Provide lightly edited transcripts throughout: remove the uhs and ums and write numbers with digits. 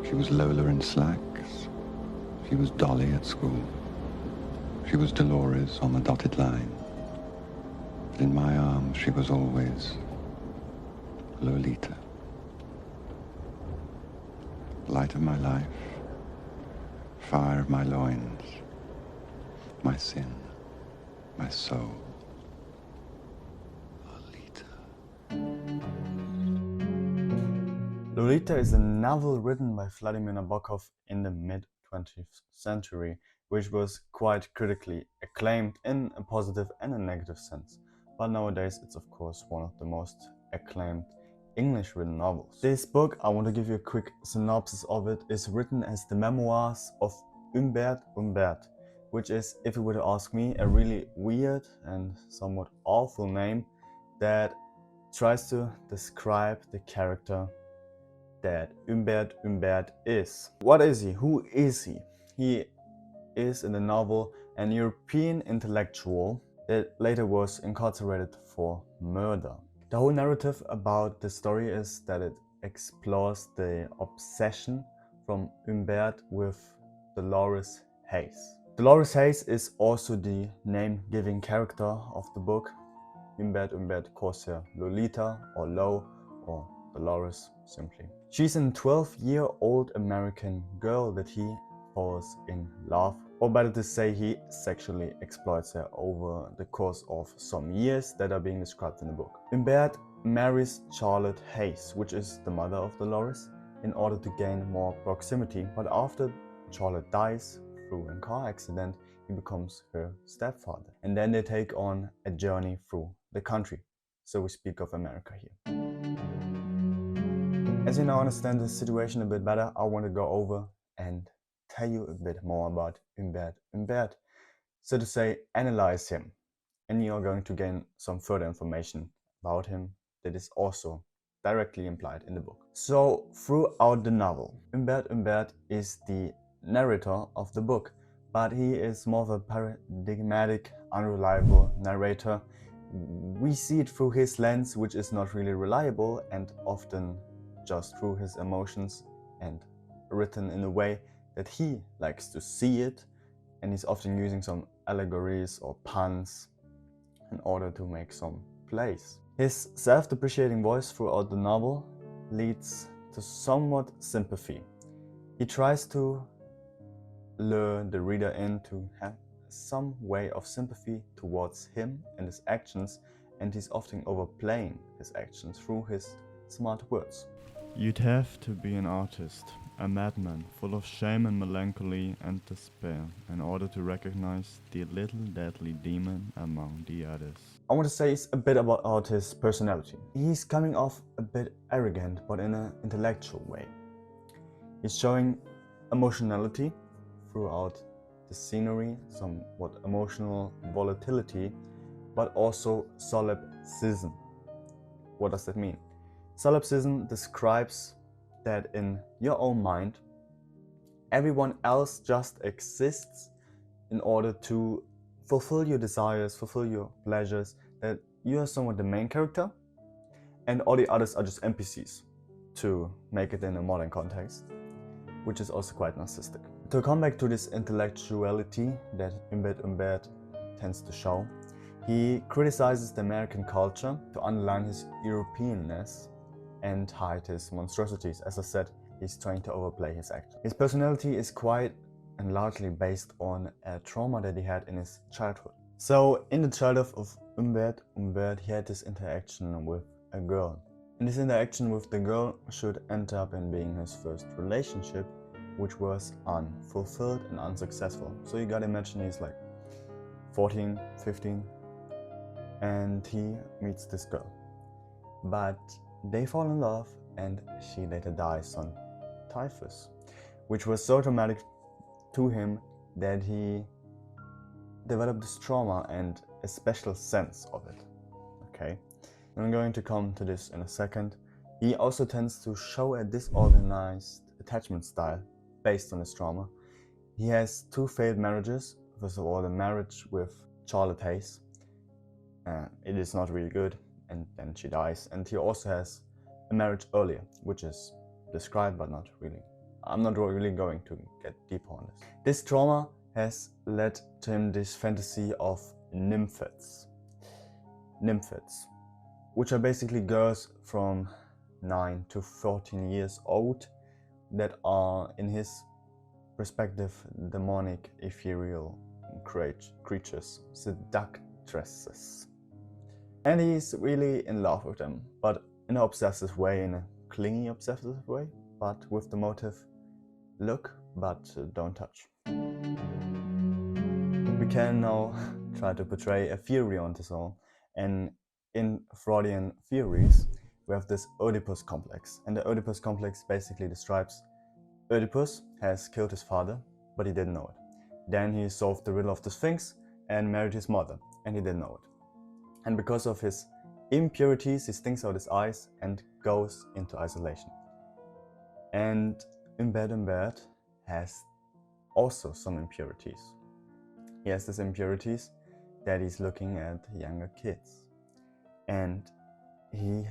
She was Lola in slacks. She was Dolly at school. She was Dolores on the dotted line. But in my arms, she was always Lolita. Light of my life, fire of my loins, my sin, my soul. Lolita is a novel written by Vladimir Nabokov in the mid-20th century, which was quite critically acclaimed in a positive and a negative sense. But nowadays it's of course one of the most acclaimed English written novels. This book, I want to give you a quick synopsis of it, is written as the memoirs of Humbert, which is, if you were to ask me, a really weird and somewhat awful name that tries to describe the character that Humbert is. What is he? Who is he? He is in the novel an European intellectual that later was incarcerated for murder. The whole narrative about the story is that it explores the obsession from Humbert with Dolores Hayes. Dolores Hayes is also the name-giving character of the book. Humbert calls her Lolita or Lo or Dolores simply. She's a 12-year-old American girl that he falls in love, or better to say, he sexually exploits her over the course of some years that are being described in the book. Humbert marries Charlotte Hayes, which is the mother of Dolores, in order to gain more proximity, but after Charlotte dies through a car accident, he becomes her stepfather. And then they take on a journey through the country. So we speak of America here. As you now understand the situation a bit better, I want to go over and tell you a bit more about Humbert. So to say, analyze him. And you're going to gain some further information about him that is also directly implied in the book. So throughout the novel, Humbert is the narrator of the book, but he is more of a paradigmatic, unreliable narrator. We see it through his lens, which is not really reliable and often just through his emotions and written in a way that he likes to see it, and he's often using some allegories or puns in order to make some plays. His self-depreciating voice throughout the novel leads to somewhat sympathy. He tries to lure the reader in to have some way of sympathy towards him and his actions, and he's often overplaying his actions through his smart words. You'd have to be an artist, a madman full of shame and melancholy and despair, in order to recognize the little deadly demon among the others. I want to say a bit about his personality. He's coming off a bit arrogant, but in an intellectual way. He's showing emotionality throughout the scenery, somewhat emotional volatility, but also solipsism. What does that mean? Solipsism describes that in your own mind, everyone else just exists in order to fulfill your desires, fulfill your pleasures, that you are somewhat the main character and all the others are just NPCs, to make it in a modern context, which is also quite narcissistic. To come back to this intellectuality that Humbert tends to show, he criticizes the American culture to underline his Europeanness and hide his monstrosities. As I said, he's trying to overplay his action. His personality is quite and largely based on a trauma that he had in his childhood. So in the childhood of Humbert, he had this interaction with a girl. And this interaction with the girl should end up in being his first relationship, which was unfulfilled and unsuccessful. So you gotta imagine he's like 14, 15, and he meets this girl. But they fall in love and she later dies on typhus, which was so traumatic to him that he developed this trauma and a special sense of it. Okay, I'm going to come to this in a second. He also tends to show a disorganized attachment style based on his trauma. He has two failed marriages. First of all, the marriage with Charlotte Hayes. It is not really good, and then she dies. And he also has a marriage earlier, which is described but not really I'm not really going to get deeper on this. This trauma has led to him this fantasy of nymphets. Nymphets, which are basically girls from 9 to 14 years old that are, in his perspective, demonic, ethereal creatures, seductresses. And he's really in love with them, but in an obsessive way, in a clingy obsessive way, but with the motive, look, but don't touch. We can now try to portray a theory on this all, and in Freudian theories, we have this Oedipus complex, and the Oedipus complex basically describes Oedipus has killed his father, but he didn't know it. Then he solved the riddle of the Sphinx and married his mother, and he didn't know it. And because of his impurities, he stinks out his eyes and goes into isolation. And Humbert has also some impurities. He has these impurities that he's looking at younger kids. And he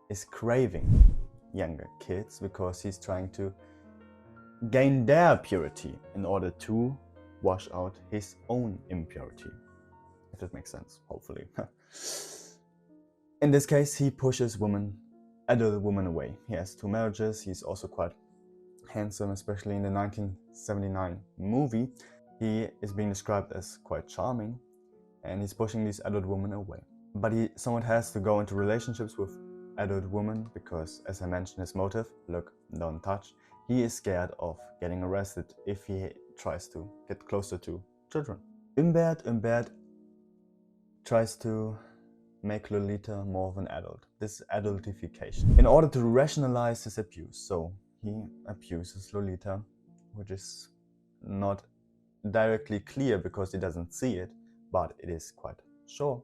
is craving younger kids because he's trying to gain their purity in order to wash out his own impurity. If that makes sense, hopefully. In this case, he pushes adult women away. He has 2 marriages. He's also quite handsome, especially in the 1979 movie. He is being described as quite charming, and he's pushing these adult women away. But he somewhat has to go into relationships with adult women because, as I mentioned, his motive, look, don't touch, he is scared of getting arrested if he tries to get closer to children. Humbert tries to make Lolita more of an adult, this adultification, in order to rationalize his abuse. So he abuses Lolita, which is not directly clear because he doesn't see it, but it is quite sure.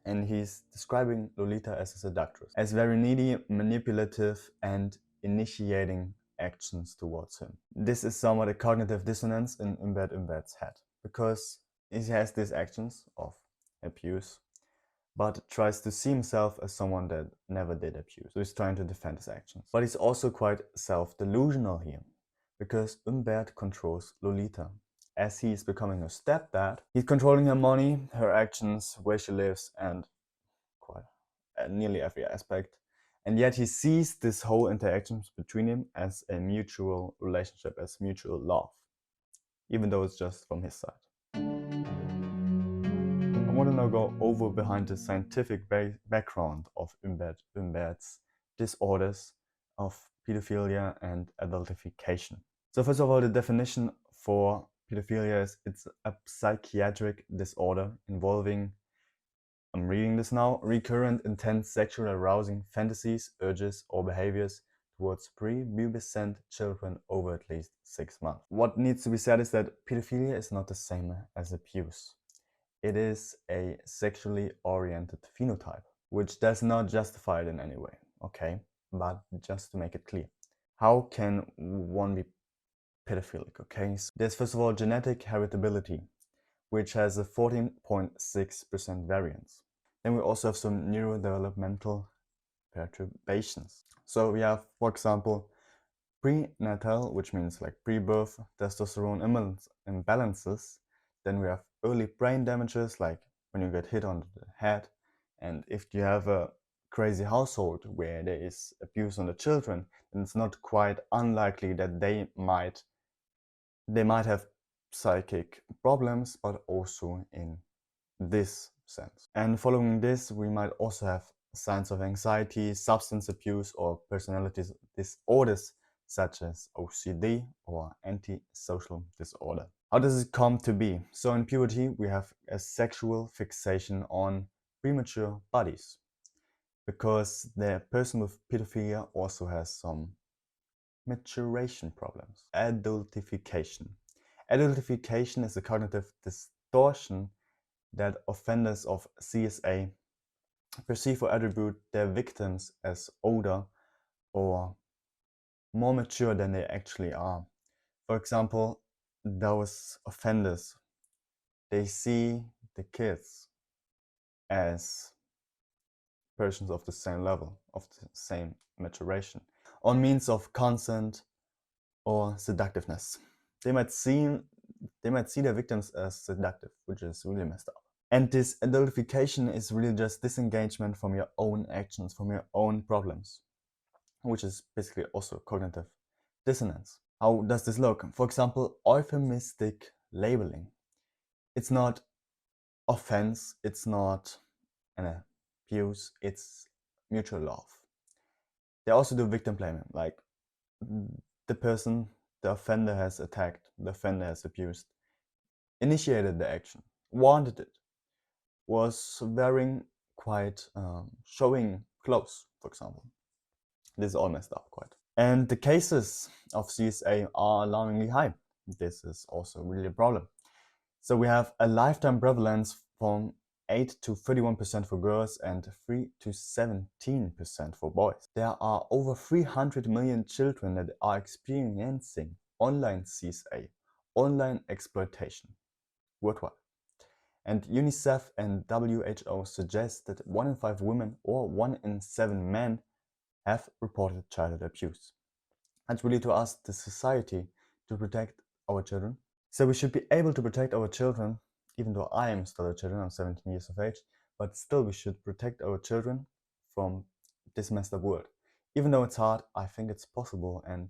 And he's describing Lolita as a seductress, as very needy, manipulative, and initiating actions towards him. This is somewhat a cognitive dissonance in Humbert's head, because he has these actions of abuse, but tries to see himself as someone that never did abuse. So he's trying to defend his actions. But he's also quite self-delusional here, because Humbert controls Lolita. As he is becoming her stepdad, he's controlling her money, her actions, where she lives, and quite nearly every aspect. And yet he sees this whole interactions between him as a mutual relationship, as mutual love, even though it's just from his side. I want to now go over behind the scientific background of Humbert's disorders of pedophilia and adultification. So first of all, the definition for pedophilia is it's a psychiatric disorder involving, I'm reading this now, recurrent intense sexual arousing fantasies, urges or behaviors towards prepubescent children over at least 6 months. What needs to be said is that pedophilia is not the same as abuse. It is a sexually oriented phenotype, which does not justify it in any way, okay? But just to make it clear. How can one be pedophilic, okay? So there's first of all genetic heritability, which has a 14.6% variance. Then we also have some neurodevelopmental perturbations. So we have, for example, prenatal, which means like pre-birth testosterone imbalances. Then we have early brain damages, like when you get hit on the head. And if you have a crazy household where there is abuse on the children, then it's not quite unlikely that they might have psychic problems, but also in this sense. And following this, we might also have signs of anxiety, substance abuse, or personality disorders such as OCD or antisocial disorder. How does it come to be? So in puberty, we have a sexual fixation on premature bodies, because the person with pedophilia also has some maturation problems. Adultification. Adultification is a cognitive distortion that offenders of CSA perceive or attribute their victims as older or more mature than they actually are. For example, those offenders, they see the kids as persons of the same level, of the same maturation, on means of consent, or seductiveness. They might see their victims as seductive, which is really messed up. And this adultification is really just disengagement from your own actions, from your own problems, which is basically also cognitive dissonance. How does this look? For example, euphemistic labeling. It's not offense, it's not an abuse, it's mutual love. They also do victim blaming, like the offender has attacked, the offender has abused, initiated the action, wanted it, was wearing quite showing clothes, for example. This is all messed up quite. And the cases of CSA are alarmingly high. This is also really a problem. So we have a lifetime prevalence from 8 to 31% for girls and 3 to 17% for boys. There are over 300 million children that are experiencing online CSA, online exploitation, worldwide. And UNICEF and WHO suggest that 1 in 5 women or 1 in 7 men have reported childhood abuse. It's really to us, the society, to protect our children. So we should be able to protect our children, even though I am still a child, I'm 17 years of age, but still we should protect our children from this messed up world. Even though it's hard, I think it's possible, and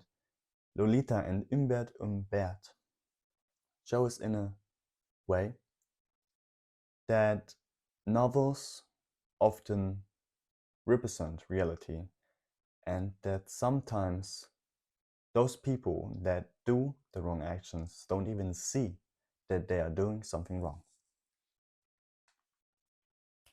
Lolita and Humbert show us in a way that novels often represent reality, and that sometimes those people that do the wrong actions don't even see that they are doing something wrong.